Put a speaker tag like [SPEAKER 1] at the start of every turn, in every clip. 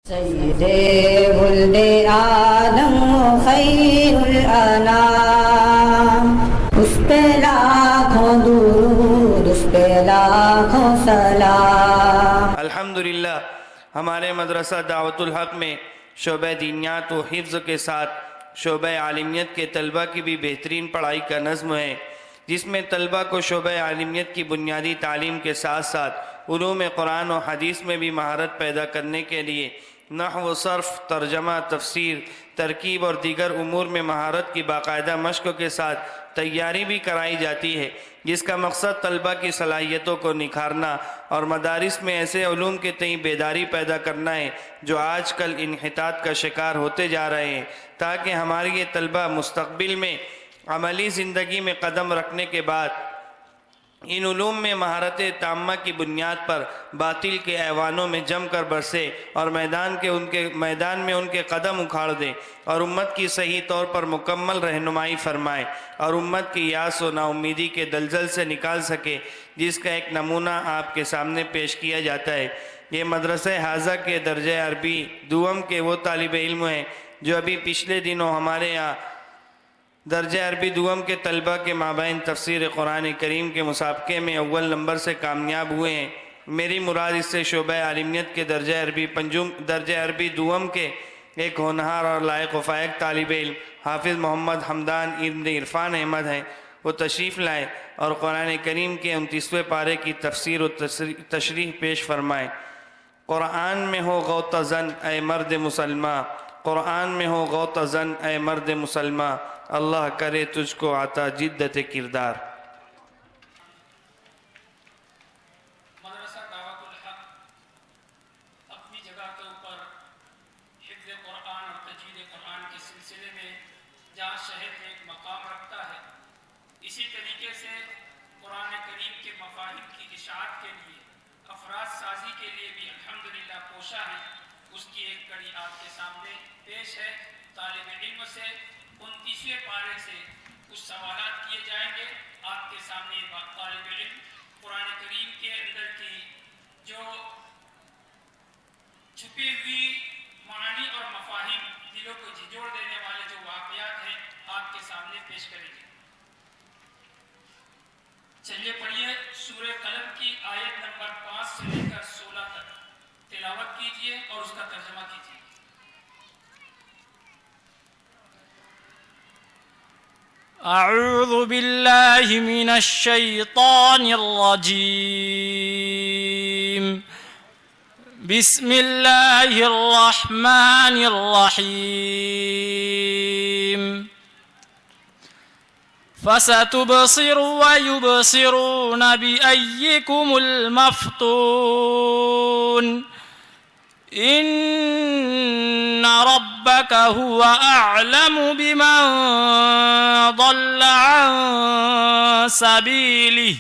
[SPEAKER 1] سید ولد آدم خیر الانام، اس پہ لاکھوں درود، اس پہ لاکھوں سلام۔
[SPEAKER 2] الحمدللہ ہمارے مدرسہ دعوت الحق میں شعبہ دینیات و حفظ کے ساتھ شعبہ عالمیت کے طلبہ کی بھی بہترین پڑھائی کا نظم ہے، جس میں طلبہ کو شعبہ عالمیت کی بنیادی تعلیم کے ساتھ ساتھ علوم قرآن و حدیث میں بھی مہارت پیدا کرنے کے لیے نحو و صرف، ترجمہ، تفسیر، ترکیب اور دیگر امور میں مہارت کی باقاعدہ مشق کے ساتھ تیاری بھی کرائی جاتی ہے، جس کا مقصد طلبہ کی صلاحیتوں کو نکھارنا اور مدارس میں ایسے علوم کے تئیں بیداری پیدا کرنا ہے جو آج کل انحطاط کا شکار ہوتے جا رہے ہیں، تاکہ ہمارے یہ طلبہ مستقبل میں عملی زندگی میں قدم رکھنے کے بعد ان علوم میں مہارت تامہ کی بنیاد پر باطل کے ایوانوں میں جم کر برسے اور میدان میں ان کے قدم اکھاڑ دے اور امت کی صحیح طور پر مکمل رہنمائی فرمائے اور امت کی یاس و ناامیدی کے دلدل سے نکال سکے، جس کا ایک نمونہ آپ کے سامنے پیش کیا جاتا ہے۔ یہ مدرسہ حاضہ کے درجہ عربی دوم کے وہ طالب علم ہیں جو ابھی پچھلے دنوں ہمارے یہاں درجہ عربی دوم کے طلبہ کے مابین تفسیر قرآن کریم کے مسابقے میں اول نمبر سے کامیاب ہوئے ہیں۔ میری مراد اس سے شعبہ عالمیت کے درجہ عربی دوم کے ایک ہونہار اور لائق و فائق طالب علم حافظ محمد حمدان ابن عرفان احمد ہیں، وہ تشریف لائیں اور قرآن کریم کے 29ویں پارے کی تفسیر و تشریح پیش فرمائیں۔ قرآن میں ہو غوطہ زن اے مرد مسلمہ، قرآن میں ہو غوطہ زن اے مرد مسلمہ، اللہ کرے تجھ کو عطا جدت کردار۔
[SPEAKER 3] مدرسہ دعوت الحق اپنی جگہ کے اوپر حفظ قرآن اور تجوید قرآن کے سلسلے میں جہاں شہر میں ایک مقام رکھتا ہے، اسی طریقے سے قرآن کریم کے مفاہیم کی اشاعت کے لیے، افراد سازی کے لیے بھی الحمدللہ کوشاں ہے۔ اس کی ایک کڑی آپ کے سامنے پیش ہے۔ طالب علم سے 29ویں پارے سے کچھ سوالات کیے جائیں گے۔ آپ کے سامنے طالب علم قرآن کریم کے اندر کی جو چھپی ہوئی معانی اور مفاہیم، دلوں کو جھنجھوڑ دینے والے جو واقعات ہیں، آپ کے سامنے پیش کریں گے۔ چلیے پڑھیے سورہ قلم کی آیت نمبر 5 سے لے کر 16 تک تلاوت کیجئے اور اس کا ترجمہ کیجئے۔ اعوذ باللہ من الشیطان الرجیم، بسم اللہ الرحمن الرحیم، فستبصر ويبصرون بأيكم المفتون، إن ربك هو أعلم بمن ضل عن سبيله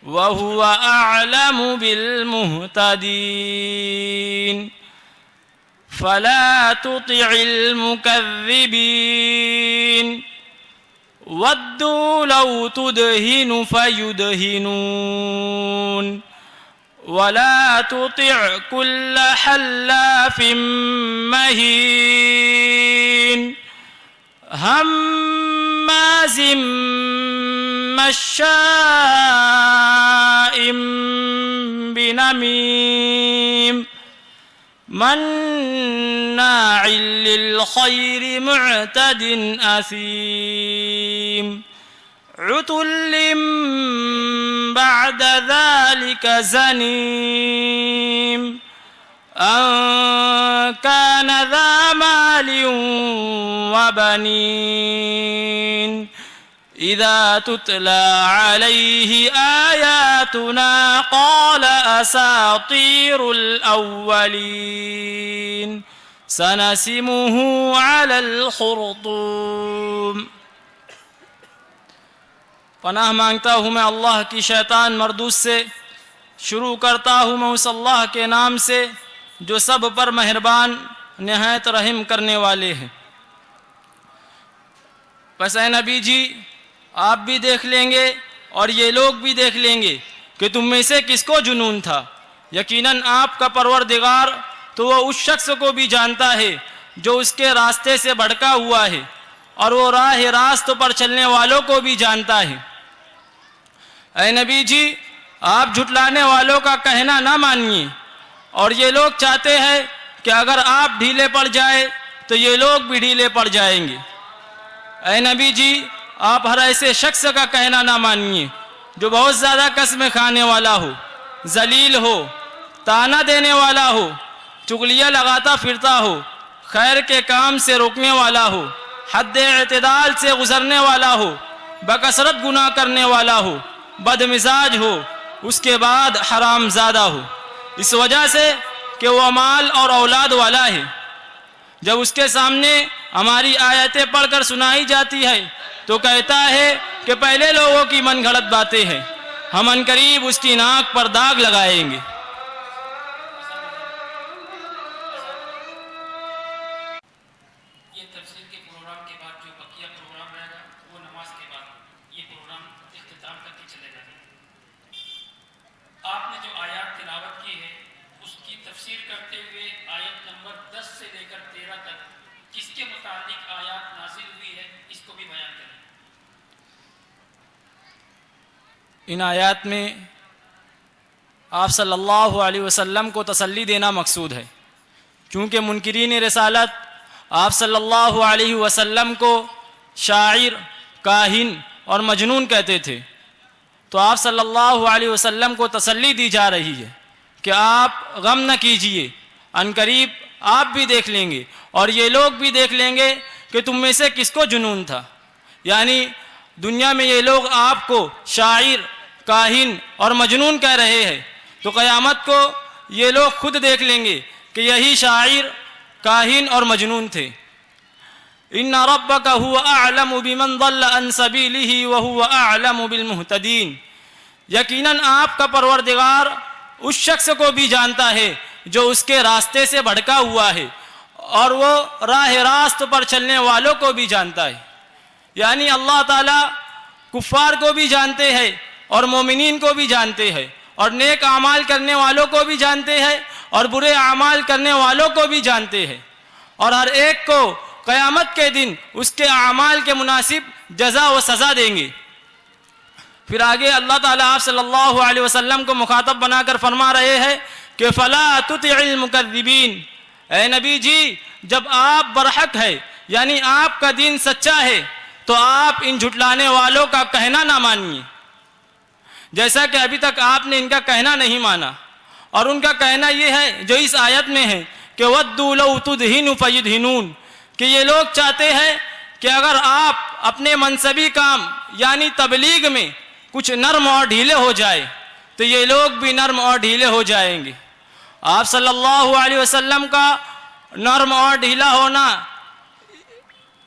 [SPEAKER 3] وهو أعلم بالمهتدين، فلا تطع المكذبين، ودوا لو تدهن فيدهنون، ولا تطع كل حلاف مهين، هماز مشاء بنميم، مناع للخير معتد أثيم، عتل بعد ذلك زنيم، أن كان ذا مال وبنين، إذا تتلى عليه آياتنا قال أساطير الأولين، سنسمه على الخرطوم۔ پناہ مانگتا ہوں میں اللہ کی شیطان مردود سے، شروع کرتا ہوں میں اس اللہ کے نام سے جو سب پر مہربان نہایت رحم کرنے والے ہیں۔ پس اے نبی جی، آپ بھی دیکھ لیں گے اور یہ لوگ بھی دیکھ لیں گے کہ تم میں سے کس کو جنون تھا۔ یقیناً آپ کا پروردگار
[SPEAKER 4] تو وہ اس شخص کو بھی جانتا ہے جو اس کے راستے سے بھٹکا ہوا ہے، اور وہ راہ راست پر چلنے والوں کو بھی جانتا ہے۔ اے نبی جی، آپ جھٹلانے والوں کا کہنا نہ مانیے، اور یہ لوگ چاہتے ہیں کہ اگر آپ ڈھیلے پڑ جائے تو یہ لوگ بھی ڈھیلے پڑ جائیں گے۔ اے نبی جی، آپ ہر ایسے شخص کا کہنا نہ مانیے جو بہت زیادہ قسم کھانے والا ہو، ذلیل ہو، تانا دینے والا ہو، چغلیاں لگاتا پھرتا ہو، خیر کے کام سے روکنے والا ہو، حد اعتدال سے گزرنے والا ہو، بکثرت گناہ کرنے والا ہو، بد مزاج ہو، اس کے بعد حرام زادہ ہو، اس وجہ سے کہ وہ مال اور اولاد والا ہے۔ جب اس کے سامنے ہماری آیتیں پڑھ کر سنائی جاتی ہے تو کہتا ہے کہ پہلے لوگوں کی من گھڑت باتیں ہیں، ہم عنقریب اس کی ناک پر داغ لگائیں گے۔
[SPEAKER 3] یہ تفسیر کے پروگرام کے بعد جو بقیہ پروگرام رہے گا وہ نماز کے بعد یہ پروگرام اختتام تک کے چلے گا۔ آپ نے جو آیات تلاوت کی ہے اس کی تفسیر کرتے ہوئے آیت نمبر 10 سے لے کر 13 تک کس کے متعلق آیات نازل ہوئی ہے اس کو بھی بیان کریں۔
[SPEAKER 4] ان آیات میں آپ صلی اللہ علیہ وسلم کو تسلی دینا مقصود ہے، کیونکہ منکرین رسالت آپ صلی اللہ علیہ وسلم کو شاعر، کاہن اور مجنون کہتے تھے، تو آپ صلی اللہ علیہ وسلم کو تسلی دی جا رہی ہے کہ آپ غم نہ کیجئے، عنقریب آپ بھی دیکھ لیں گے اور یہ لوگ بھی دیکھ لیں گے کہ تم میں سے کس کو جنون تھا۔ یعنی دنیا میں یہ لوگ آپ کو شاعر، کاہن اور مجنون کہہ رہے ہیں، تو قیامت کو یہ لوگ خود دیکھ لیں گے کہ یہی شاعر، کاہن اور مجنون تھے۔ ان ربک هو اعلم بمن ضل عن سبیلہ وهو اعلم بالمہتدین، یقیناً آپ کا پروردگار اس شخص کو بھی جانتا ہے جو اس کے راستے سے بھٹکا ہوا ہے، اور وہ راہ راست پر چلنے والوں کو بھی جانتا ہے۔ یعنی اللہ تعالیٰ کفار کو بھی جانتے ہیں اور مومنین کو بھی جانتے ہیں، اور نیک اعمال کرنے والوں کو بھی جانتے ہیں اور برے اعمال کرنے والوں کو بھی جانتے ہیں، اور ہر ایک کو قیامت کے دن اس کے اعمال کے مناسب جزا و سزا دیں گے۔ پھر آگے اللہ تعالیٰ آپ صلی اللہ علیہ وسلم کو مخاطب بنا کر فرما رہے ہیں کہ فَلَا تُطِعِ الْمُكَذِّبِينَ، اے نبی جی جب آپ برحق ہے، یعنی آپ کا دین سچا ہے، تو آپ ان جھٹلانے والوں کا کہنا نہ مانیے، جیسا کہ ابھی تک آپ نے ان کا کہنا نہیں مانا۔ اور ان کا کہنا یہ ہے جو اس آیت میں ہے کہ وَدُّوا لَوْ تُدْهِنُ فَيُدْهِنُونَ، کہ یہ لوگ چاہتے ہیں کہ اگر آپ اپنے منصبی کام یعنی تبلیغ میں کچھ نرم اور ڈھیلے ہو جائے تو یہ لوگ بھی نرم اور ڈھیلے ہو جائیں گے۔ آپ صلی اللہ علیہ وسلم کا نرم اور ڈھیلا ہونا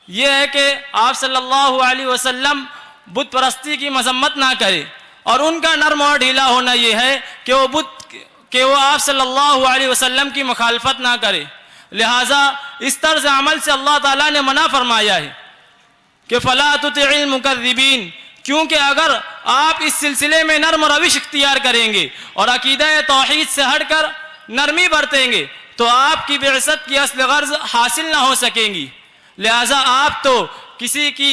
[SPEAKER 4] یہ ہے کہ آپ صلی اللہ علیہ وسلم بت پرستی کی مذمت نہ کرے، اور ان کا نرم اور ڈھیلا ہونا یہ ہے کہ وہ آپ صلی اللہ علیہ وسلم کی مخالفت نہ کرے۔ لہٰذا اس طرز عمل سے اللہ تعالیٰ نے منع فرمایا ہے کہ فَلَا تُطِعِ الْمُكَذِّبِينَ، کیونکہ اگر آپ اس سلسلے میں نرم روش اختیار کریں گے اور عقیدہ توحید سے ہٹ کر نرمی برتیں گے تو آپ کی بعثت کی اصل غرض حاصل نہ ہو سکیں گی۔ لہٰذا آپ تو کسی کی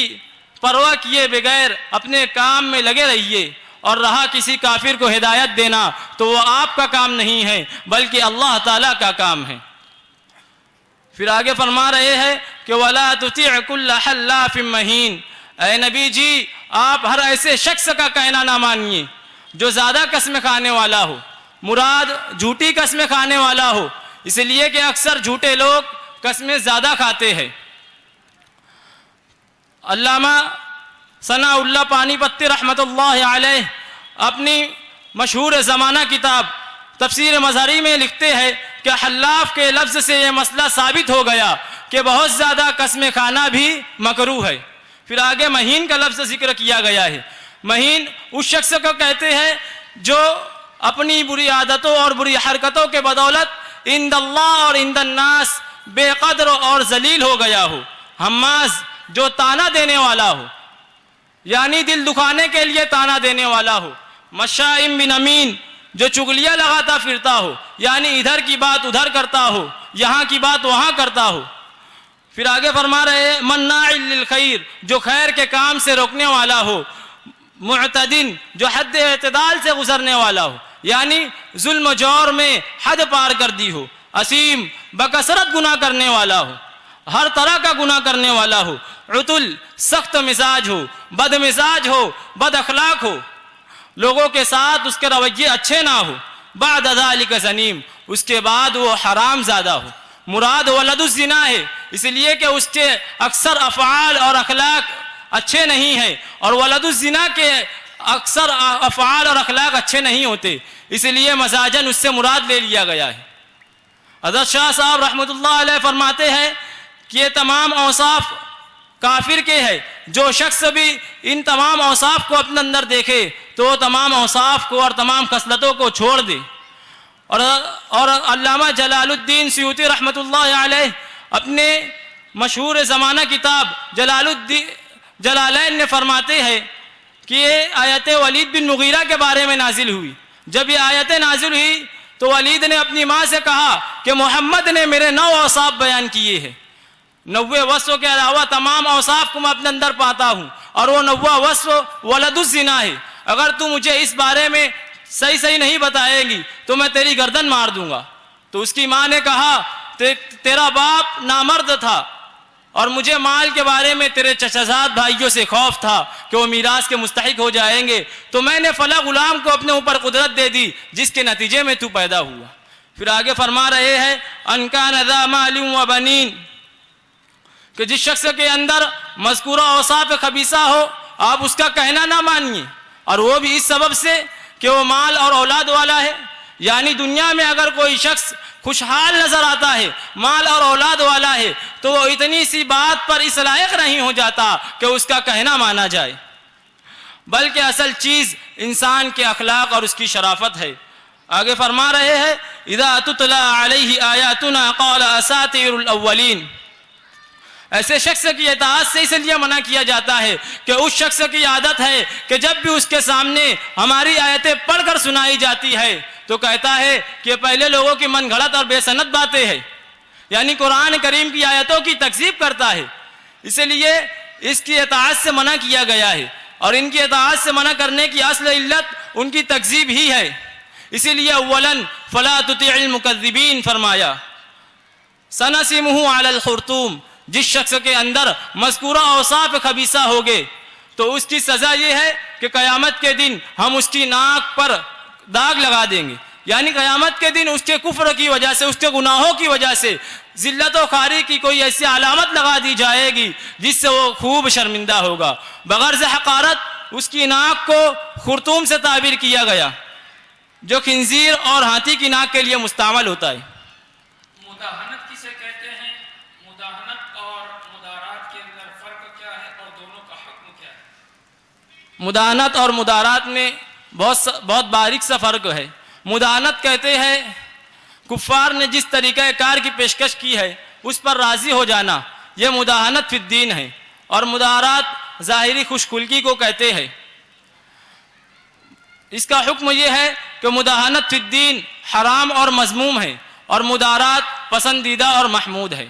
[SPEAKER 4] پرواہ کیے بغیر اپنے کام میں لگے رہیے، اور رہا کسی کافر کو ہدایت دینا تو وہ آپ کا کام نہیں ہے بلکہ اللہ تعالیٰ کا کام ہے۔ پھر آگے فرما رہے ہیں کہ وَلَا تُطِعْ كُلَّ حَلَّافٍ مَّهِينٍ، اے نبی جی آپ ہر ایسے شخص کا کہنا نہ مانیے جو زیادہ قسم کھانے والا ہو، مراد جھوٹی قسم کھانے والا ہو، اس لیے کہ اکثر جھوٹے لوگ قسمیں زیادہ کھاتے ہیں۔ علامہ ثناء اللہ پانی پتی رحمۃ اللہ علیہ اپنی مشہور زمانہ کتاب تفسیر مظہری میں لکھتے ہیں کہ حلاف کے لفظ سے یہ مسئلہ ثابت ہو گیا کہ بہت زیادہ قسم کھانا بھی مکروہ ہے۔ پھر آگے مہین کا لفظ ذکر کیا گیا ہے۔ مہین اس شخص کو کہتے ہیں جو اپنی بری عادتوں اور بری حرکتوں کے بدولت عند اللہ اور عند الناس بے قدر اور ذلیل ہو گیا ہو۔ حماز جو تانا دینے والا ہو، یعنی دل دکھانے کے لیے تانا دینے والا ہو۔ مشائم بن امین جو چغلیاں لگاتا پھرتا ہو، یعنی ادھر کی بات ادھر کرتا ہو، یہاں کی بات وہاں کرتا ہو۔ پھر آگے فرما رہے ہیں مناع للخیر، جو خیر کے کام سے روکنے والا ہو، معتدن، جو حد اعتدال سے گزرنے والا ہو، یعنی ظلم و جور میں حد پار کر دی ہو، اسیم، بکثرت گناہ کرنے والا ہو، ہر طرح کا گناہ کرنے والا ہو، عتل، سخت مزاج ہو، بد مزاج ہو، بد اخلاق ہو، لوگوں کے ساتھ اس کے رویے اچھے نہ ہو، بعد ذالک زنیم، اس کے بعد وہ حرام زادہ ہو۔ مراد ولد الزنا ہے، اس لیے کہ اس کے اکثر افعال اور اخلاق اچھے نہیں ہیں، اور ولد الزنا کے اکثر افعال اور اخلاق اچھے نہیں ہوتے، اس لیے مزاجن اس سے مراد لے لیا گیا ہے۔ حضرت شاہ صاحب رحمۃ اللہ علیہ فرماتے ہیں کہ یہ تمام اوصاف کافر کے ہیں، جو شخص بھی ان تمام اوصاف کو اپنے اندر دیکھے تو تمام اوصاف کو اور تمام خصلتوں کو چھوڑ دے۔ اور علامہ جلال الدین سیوطی رحمۃ اللہ علیہ اپنے مشہور زمانہ کتاب جلالین میں فرماتے ہیں کہ یہ آیت ولید بن مغیرہ کے بارے میں نازل ہوئی۔ جب یہ آیتیں نازل ہوئی تو ولید نے اپنی ماں سے کہا کہ محمد نے میرے 9 اوصاف بیان کیے ہیں، 90 وصفوں کے علاوہ تمام اوصاف کو میں اپنے اندر پاتا ہوں، اور وہ 90 وصف ولد الزنا ہے، اگر تو مجھے اس بارے میں صحیح نہیں بتائے گی تو میں تیری گردن مار دوں گا۔ تو اس کی ماں نے کہا تیرا باپ نامرد تھا، اور مجھے مال کے بارے میں تیرے چچازاد بھائیوں سے خوف تھا کہ وہ میراث کے مستحق ہو جائیں گے، تو میں نے فلاں غلام کو اپنے اوپر قدرت دے دی جس کے نتیجے میں تو پیدا ہوا۔ پھر آگے فرما رہے ہیں ان کان ذا مال و بنین، کہ جس شخص کے اندر مذکورہ اوصاف خبیثہ ہو آپ اس کا کہنا نہ مانیے، اور وہ بھی اس سبب سے کہ وہ مال اور اولاد والا ہے، یعنی دنیا میں اگر کوئی شخص خوشحال نظر آتا ہے، مال اور اولاد والا ہے، تو وہ اتنی سی بات پر اس لائق نہیں ہو جاتا کہ اس کا کہنا مانا جائے، بلکہ اصل چیز انسان کے اخلاق اور اس کی شرافت ہے۔ آگے فرما رہے ہیں اذا تتلی علیہ آیاتنا قال اساطیر الاولین، ایسے شخص کی اطاعت سے اس لیے منع کیا جاتا ہے کہ اس شخص کی عادت ہے کہ جب بھی اس کے سامنے ہماری آیتیں پڑھ کر سنائی جاتی ہے تو کہتا ہے کہ پہلے لوگوں کی من گھڑت اور بے سند باتیں ہیں، یعنی قرآن کریم کی آیتوں کی تکذیب کرتا ہے، اس لیے اس کی اطاعت سے منع کیا گیا ہے، اور ان کی اطاعت سے منع کرنے کی اصل علت ان کی تکذیب ہی ہے، اسی لیے اولاً فلا تطیع المکذبین فرمایا۔ سنسمہ علی الخرطوم، جس شخص کے اندر مذکورہ اوصاف خبیثہ ہوگے تو اس کی سزا یہ ہے کہ قیامت کے دن ہم اس کی ناک پر داغ لگا دیں گے، یعنی قیامت کے دن اس کے کفر کی وجہ سے، اس کے گناہوں کی وجہ سے ذلت و خواری کی کوئی ایسی علامت لگا دی جائے گی جس سے وہ خوب شرمندہ ہوگا۔ بغرض حقارت اس کی ناک کو خرطوم سے تعبیر کیا گیا جو خنزیر اور ہاتھی کی ناک کے لیے مستعمل ہوتا ہے۔
[SPEAKER 3] مداہنت کسے کہتے ہیں؟ مداہنت اور مدارات کے اندر فرق کیا ہے اور دونوں کا حکم کیا ہے؟
[SPEAKER 4] مداہنت اور مدارات میں بہت باریک سا فرق ہے۔ مداہنت کہتے ہیں کفار نے جس طریقہ کار کی پیشکش کی ہے اس پر راضی ہو جانا، یہ مداہنت فی الدین ہے، اور مدارات ظاہری خوشخلقی کو کہتے ہیں۔ اس کا حکم یہ ہے کہ مداہنت فی الدین حرام اور مذموم ہے، اور مدارات پسندیدہ اور محمود ہے۔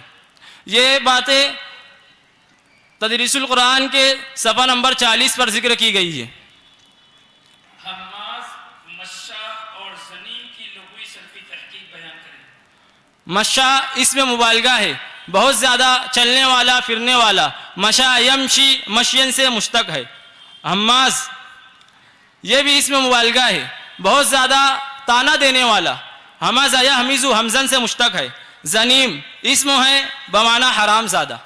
[SPEAKER 4] یہ باتیں تدریس القرآن کے صفحہ نمبر 40 پر ذکر کی گئی ہے۔
[SPEAKER 3] حماز، مشا اور زنیم کی لغوی صرفی تحقیق بیان کریں۔
[SPEAKER 4] مشا اسم مبالغہ ہے، بہت زیادہ چلنے والا، پھرنے والا۔ مشا یمشی، مشین سے مشتق ہے۔ حماز یہ بھی اسم مبالغہ ہے، بہت زیادہ تانا دینے والا۔ حمز یحمز حمزن سے مشتق ہے۔ زنیم اسم ہے بمعنی حرام زادہ۔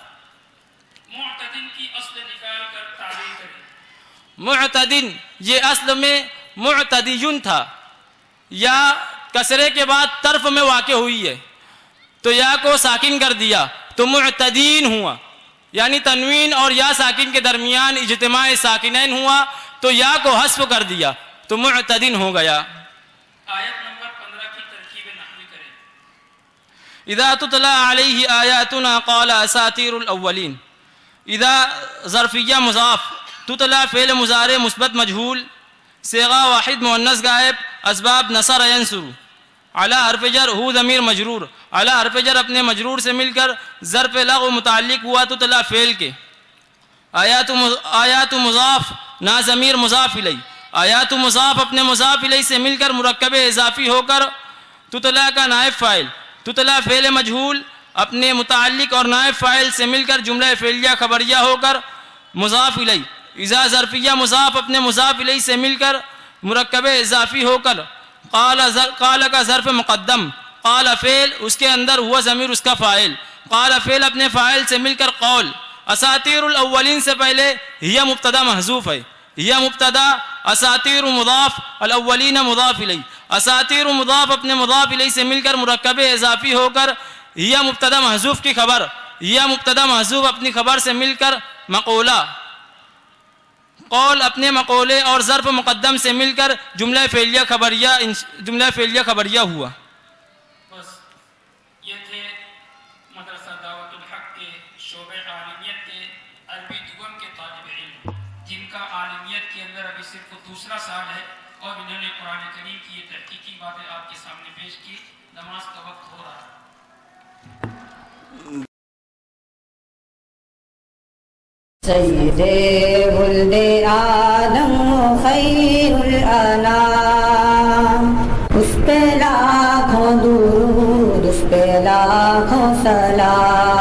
[SPEAKER 3] معتدن کی اصل نکال کر تعبیر کریں۔
[SPEAKER 4] معتدن یہ اصل میں معتدیون تھا، یا کسرے کے بعد طرف میں واقع ہوئی ہے تو یا کو ساکن کر دیا تو معتدین ہوا، یعنی تنوین اور یا ساکن کے درمیان اجتماع ساکنین ہوا تو یا کو حذف کر دیا تو معتدن ہو گیا۔
[SPEAKER 3] آیت نمبر 15 کی ترکیب نحوی کریں۔
[SPEAKER 4] اذا تتلی علیہ آیاتنا قال اساطیر الاولین۔ اذا ظرفیہ مضاف، تتلی فعل مضارع مثبت مجہول، صیغہ واحد مؤنث غائب. اسباب نصر ینصر. علی حرف جر ہو ضمیر مجرور. علی حرف جر اپنے مجرور سے مل کر ظرف لغو متعلق ہوا تو تلا فعل کے. آیات مضاف نا ضمیر مضاف الیہ. آیات مضاف اپنے مضاف الیہ سے مل کر مرکب اضافی ہو کر تطلا کا نائب فاعل. تطلا فعل مجہول اپنے متعلق اور نائب فاعل سے مل کر جملہ فعلیہ خبریہ ہو کر مضاف الیہ. اذا ظرفیہ مضاف اپنے مضاف الیہ سے مل کر مرکب اضافی ہو کر قال کا ظرف مقدم. قال فعل اس کے اندر ہوا ضمیر اس کا فاعل. قال فعل اپنے فاعل سے مل کر قول. اساطیر الاولین سے پہلے یہ مبتدا محذوف ہے. یہ مبتدا اساطیر مضاف الاولین مضاف الیہ. اساطیر مضاف اپنے مضاف الیہ سے مل کر مرکب اضافی ہو کر یہ مبتدا محذوف کی خبر. یہ مبتدا محذوف اپنی خبر سے مل کر مقولہ. قول اپنے مقولے اور ظرف مقدم سے مل کر جملہ فعلیہ خبریہ ہوا.
[SPEAKER 3] بس یہ تھے مدرسہ دعوت الحق کے شعبہ عالمیت کے عربی دوم کے طالب علم جن کا عالمیت کے اندر ابھی صرف دوسرا سال ہے اور انہوں نے قرآن کریم کی یہ تحقیقی باتیں آپ کے سامنے پیش کی. نماز کا وقت ہو رہا ہے.
[SPEAKER 1] سید ولد آدم خیر الانام، اس پہ لاکھوں درود، اس پہ لاکھوں سلام.